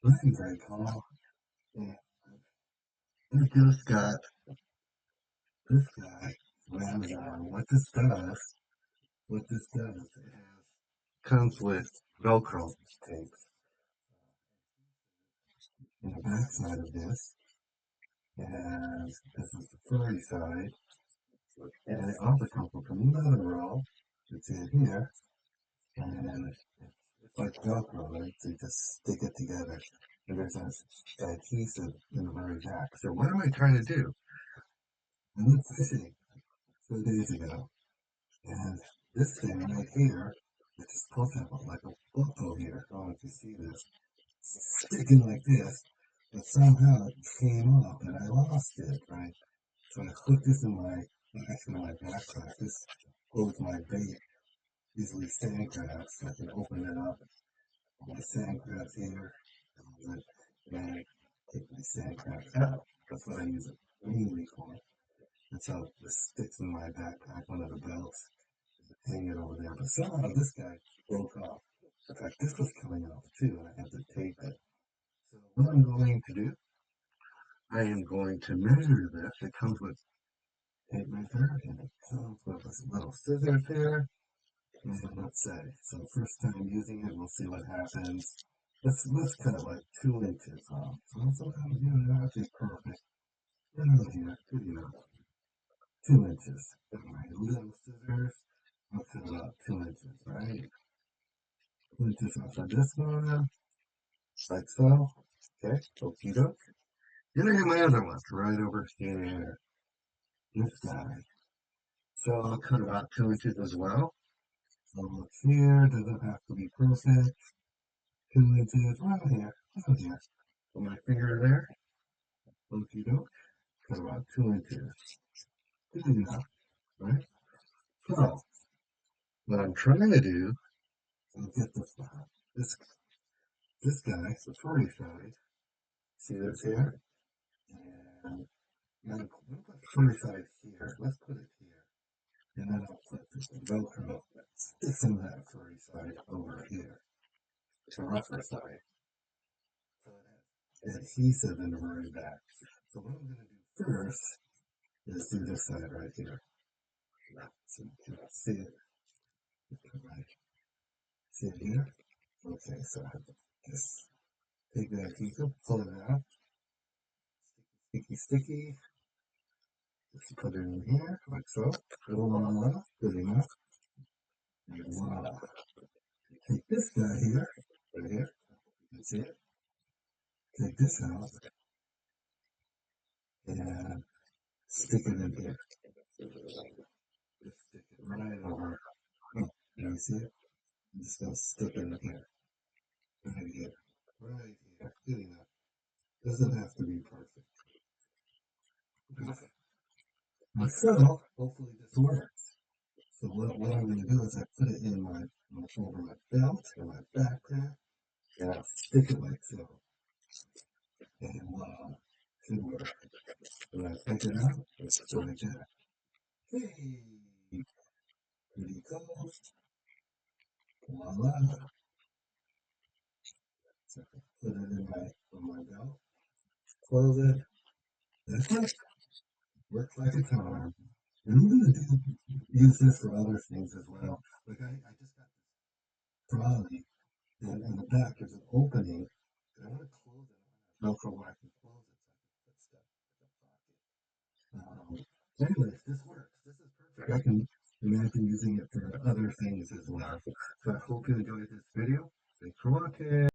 Very, very calm. And I just got this guy from Amazon. What this does, comes with velcro tapes in the back side of this, and this is the furry side, and it also comes with another roll that's in here, and it's like velcro, right? So you just stick it together, and there's an adhesive in the very back. So what am I trying to do? I went fishing 2 days ago, and this thing right here, it just pulls out like a buckle here. I don't know if you see this. It's sticking like this, but somehow it came up and I lost it, right? So I put this in my backpack. This holds my bait, usually sand crabs. So I can open it up, put my sand crabs here, and take my sand crabs out. That's what I use it mainly for. And so this sticks in my backpack, one of the belts, hang it over there. But somehow this guy broke off. In fact, this was coming off too, and I had to tape it. So what I'm going to do, I am going to measure this. It comes with tape measure, and it comes with a little scissors here. And let's say, so first time using it, we'll see what happens. Let's cut like 2 inches off. So sometimes not be perfect. Here, good enough. 2 inches. Got my little scissors. I'll cut about 2 inches, right? 2 inches off of this one, like so. Okay, okie doke. Then I have my other one right over here. This guy. So I'll cut about 2 inches as well. So look here, doesn't have to be perfect. 2 inches, right here. Put my finger there. Okie doke. Cut about 2 inches. Good enough, right? So what I'm trying to do is get this this guy, the furry side. See this here? And then we'll put the furry side here. Let's put it here. And then I'll put this velcro that sticks in that furry side over here. The rougher side. So it has adhesive in the very back. So what I'm going to do first is do this side right here. So you can see it. Right. See it here? Okay, so I have to just take the adhesive, pull it out. Sticky, sticky. Just put it in here, like so. Voila, good enough. And voila. Take this guy here, right here. You can see it. Take this out and stick it in here. Just stick it right over. Oh, can you see it? I'm just gonna stick it in here. Right here. Right here. Good enough. Doesn't have to be perfect. So, hopefully this works. So what I'm going to do is I put it in over my belt or my backpack, and I'll stick it like so. And voila, should work. When I take it out, it's like that. Hey, pretty close. Voila. So I put it in my belt, close it. That's it. Works like a charm. And I'm going to use this for other things as well. Like I just got this trolley, and in the back there's an opening, and I want to close it. Velcro where I can close it so I can put stuff in the pocket. Anyways, this works. This is perfect. I can imagine using it for other things as well. So I hope you enjoyed this video. Thanks for watching.